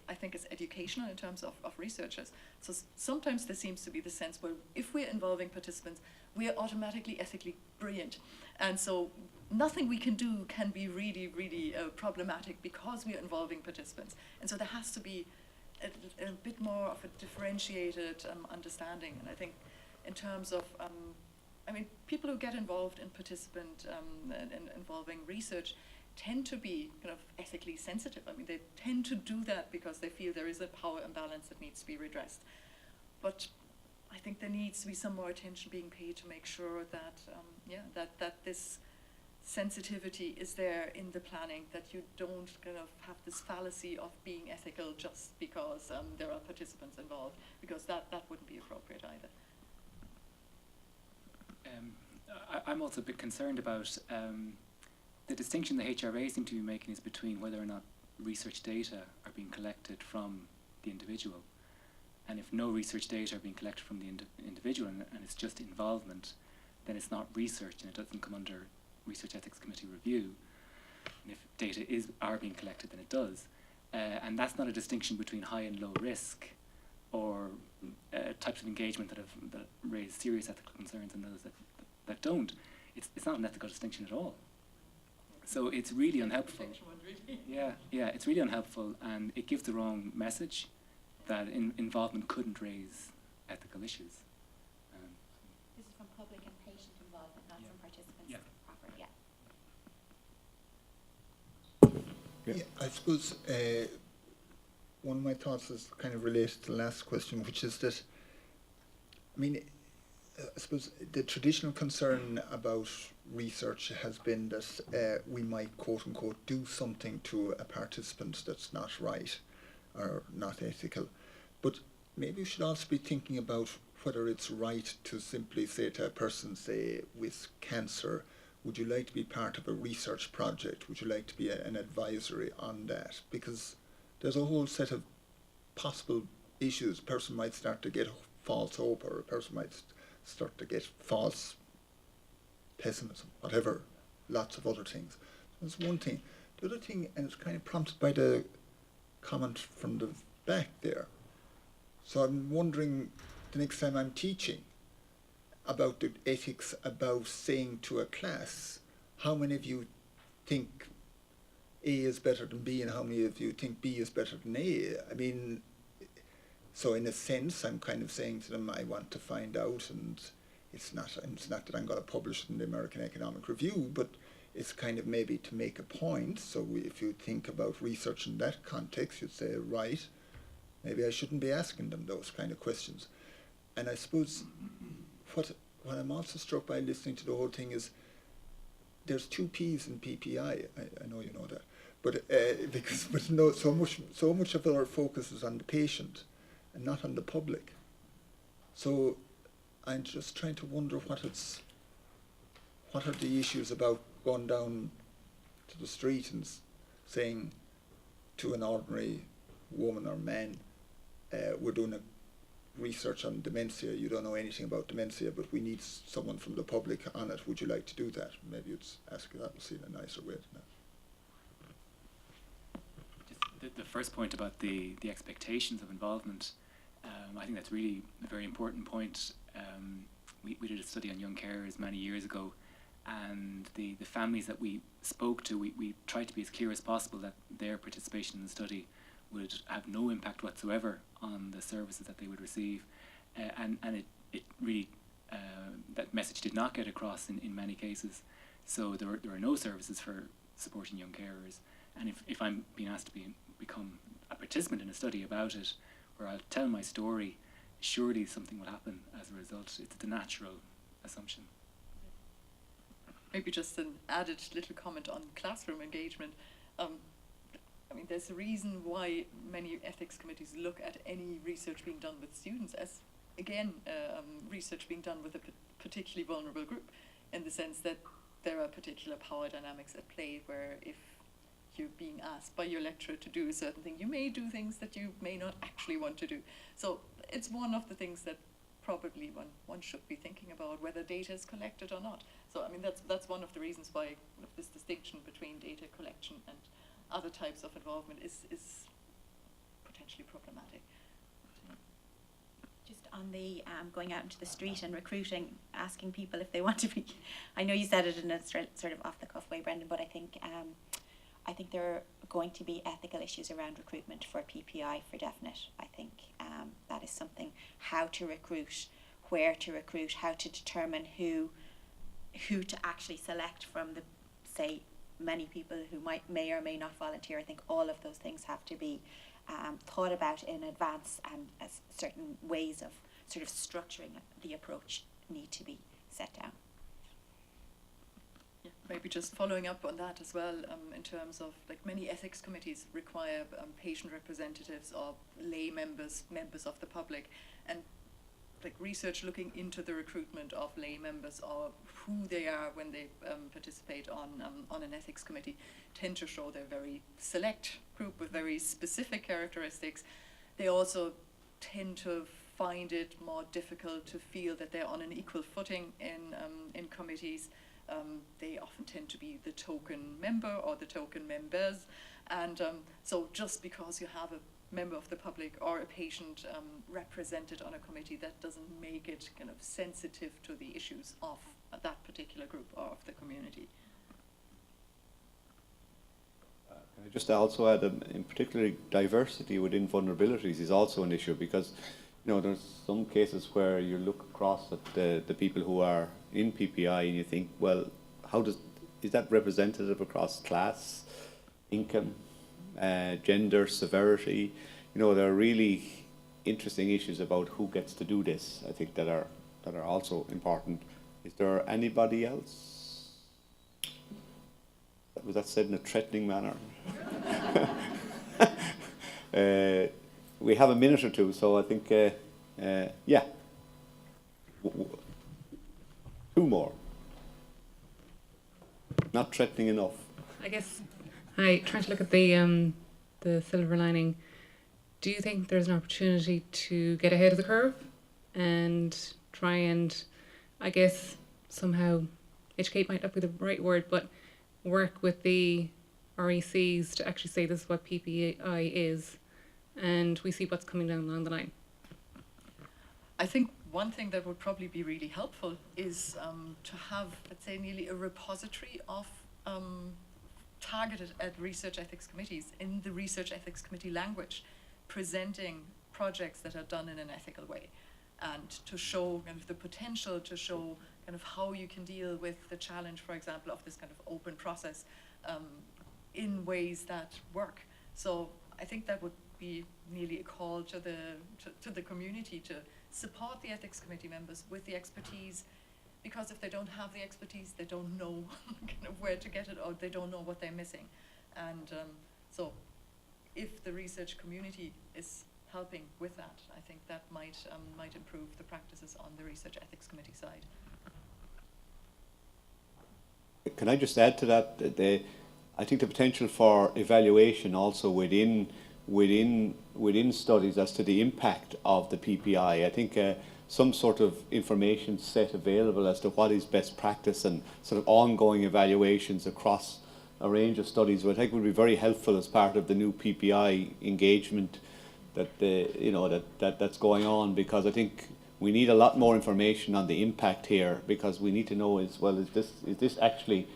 I think, is educational in terms of researchers. So sometimes there seems to be the sense where if we're involving participants, we are automatically ethically brilliant. And so nothing we can do can be really, really problematic because we are involving participants. And so there has to be a bit more of a differentiated understanding. And I think in terms of people who get involved in participant and involving research tend to be kind of ethically sensitive. I mean, they tend to do that because they feel there is a power imbalance that needs to be redressed. But I think there needs to be some more attention being paid to make sure that that this sensitivity is there in the planning, that you don't kind of have this fallacy of being ethical just because there are participants involved, because that wouldn't be appropriate either. I'm also a bit concerned about the distinction the HRA seem to be making is between whether or not research data are being collected from the individual. And if no research data are being collected from the individual and it's just involvement, then it's not research and it doesn't come under Research Ethics Committee review. And if data are being collected, then it does. And that's not a distinction between high and low risk or types of engagement that raise serious ethical concerns and those that don't. It's not an ethical distinction at all. So it's really unhelpful. Yeah, it's really unhelpful, and it gives the wrong message that involvement couldn't raise ethical issues. This is from public and patient involvement, not from participants. Proper, Yeah, I suppose one of my thoughts is kind of related to the last question, which is that, I mean, I suppose the traditional concern about research has been that we might, quote unquote, do something to a participant that's not right or not ethical. But maybe we should also be thinking about whether it's right to simply say to a person, say, with cancer, would you like to be part of a research project? Would you like to be an advisory on that? Because there's a whole set of possible issues. A person might start to get false hope, or a person might start to get false pessimism, whatever, lots of other things. That's one thing. The other thing, and it's kind of prompted by the comment from the back there. So I'm wondering, the next time I'm teaching about the ethics about saying to a class, how many of you think A is better than B and how many of you think B is better than A? I mean, so in a sense, I'm kind of saying to them, I want to find out, and it's not that I'm going to publish it in the American Economic Review, but it's kind of maybe to make a point. So if you think about research in that context, you'd say, right, maybe I shouldn't be asking them those kind of questions. And I suppose what I'm also struck by listening to the whole thing is there's 2 P's in PPI. I know you know that, but no, so much of our focus is on the patient and not on the public. So I'm just trying to wonder what are the issues about going down to the street and saying to an ordinary woman or man, we're doing a research on dementia, you don't know anything about dementia, but we need someone from the public on it, would you like to do that? Maybe it's ask that, we'll see in a nicer way than that. Just the first point about the expectations of involvement, I think that's really a very important point. We did a study on young carers many years ago, and the families that we spoke to, we tried to be as clear as possible that their participation in the study would have no impact whatsoever on the services that they would receive, and it really, that message did not get across in many cases. So there are no services for supporting young carers, and if I'm being asked to become a participant in a study about it, where I'll tell my story, surely something will happen as a result. It's the natural assumption. Maybe just an added little comment on classroom engagement. I mean, there's a reason why many ethics committees look at any research being done with students as, again, research being done with a particularly vulnerable group, in the sense that there are particular power dynamics at play where if you're being asked by your lecturer to do a certain thing, you may do things that you may not actually want to do. So it's one of the things that probably one should be thinking about, whether data is collected or not. So I mean, that's one of the reasons why this distinction between data collection and other types of involvement is potentially problematic. Just on the going out into the street and recruiting, asking people if they want to be, I know you said it in a sort of off the cuff way, Brendan, but I think there are going to be ethical issues around recruitment for PPI for definite. I think that is something, how to recruit, where to recruit, how to determine who to actually select from the, say, many people who may or may not volunteer. I think all of those things have to be thought about in advance, and as certain ways of sort of structuring the approach need to be set down. Yeah, maybe just following up on that as well, in terms of, like, many ethics committees require patient representatives or lay members of the public, and like research looking into the recruitment of lay members or who they are when they participate on an ethics committee tend to show they're a very select group with very specific characteristics. They also tend to find it more difficult to feel that they're on an equal footing in committees. They often tend to be the token member or the token members, and so just because you have a member of the public or a patient represented on a committee, that doesn't make it kind of sensitive to the issues of that particular group or of the community. Can I just also add, in particular, diversity within vulnerabilities is also an issue, because there's some cases where you look across at the people who are in PPI and you think, well, is that representative across class, income, gender, severity? There are really interesting issues about who gets to do this, I think, that are also important. Is there anybody else? Was that said in a threatening manner? We have a minute or two, so I think, yeah. Two more. Not threatening enough. I guess, trying to look at the silver lining. Do you think there's an opportunity to get ahead of the curve and try and, I guess, somehow, educate might not be the right word, but work with the RECs to actually say this is what PPI is, and we see what's coming down along the line? I think one thing that would probably be really helpful is to have, let's say, nearly a repository of targeted at research ethics committees in the research ethics committee language, presenting projects that are done in an ethical way, and to show kind of the potential to show kind of how you can deal with the challenge, for example, of this kind of open process in ways that work. So I think that would be nearly a call to the community to support the ethics committee members with the expertise, because if they don't have the expertise, they don't know kind of where to get it, or they don't know what they're missing. And so if the research community is helping with that, I think that might improve the practices on the research ethics committee side. Can I just add to that? I think the potential for evaluation also within studies as to the impact of the PPI. I think some sort of information set available as to what is best practice and sort of ongoing evaluations across a range of studies, which I think would be very helpful as part of the new PPI engagement that's going on, because I think we need a lot more information on the impact here, because we need to know as well, is this actually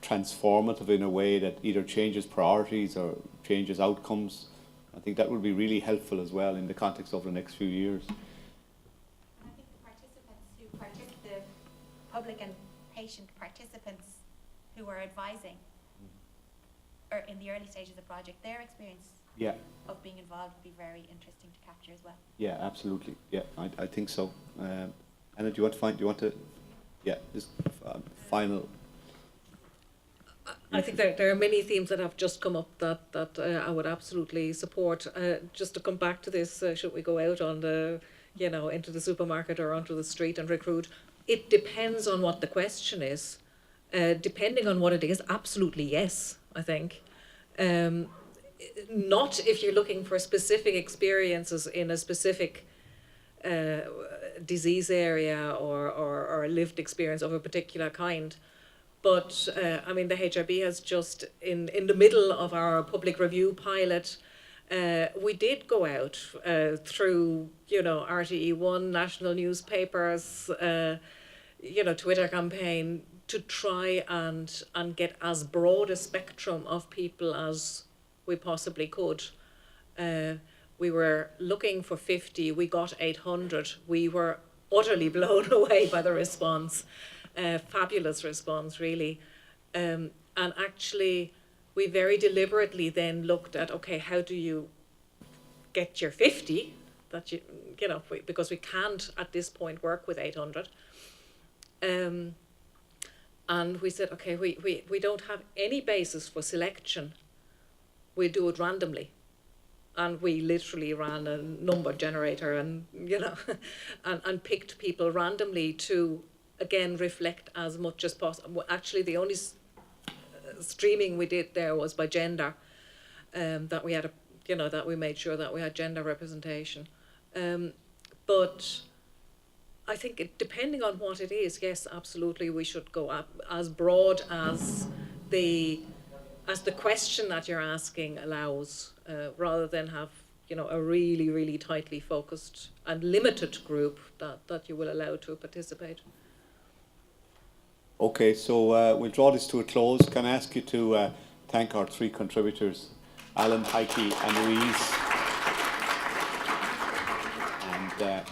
transformative in a way that either changes priorities or changes outcomes? I think that would be really helpful as well in the context of the next few years. I think the participants the public and patient participants who are advising or in the early stages of the project, their experience of being involved would be very interesting to capture as well. Yeah, absolutely. Yeah, I think so. Anna, do you want to? Yeah, this final. I think there are many themes that have just come up that I would absolutely support. Just to come back to this, should we go out on the, into the supermarket or onto the street and recruit? It depends on what the question is. Depending on what it is, absolutely yes, I think. Not if you're looking for specific experiences in a specific disease area or a lived experience of a particular kind. But I mean, the HRB has just, in the middle of our public review pilot, we did go out through, RTE1, national newspapers, Twitter campaign, to try and get as broad a spectrum of people as we possibly could. We were looking for 50, we got 800. We were utterly blown away by the response. Fabulous response, really. And actually, we very deliberately then looked at, okay, how do you get your 50? That because we can't at this point work with 800. And we said, okay, we don't have any basis for selection. We do it randomly. and we literally ran a number generator and, you know, and picked people randomly to, again, reflect as much as possible. Actually, the only streaming we did there was by gender, that we had that we made sure that we had gender representation. But I think depending on what it is, yes, absolutely, we should go up as broad as the question that you're asking allows, rather than have, you know, a really, really tightly focused and limited group that you will allow to participate. Okay, so we'll draw this to a close. Can I ask you to thank our 3 contributors, Alan, Heike and Louise. And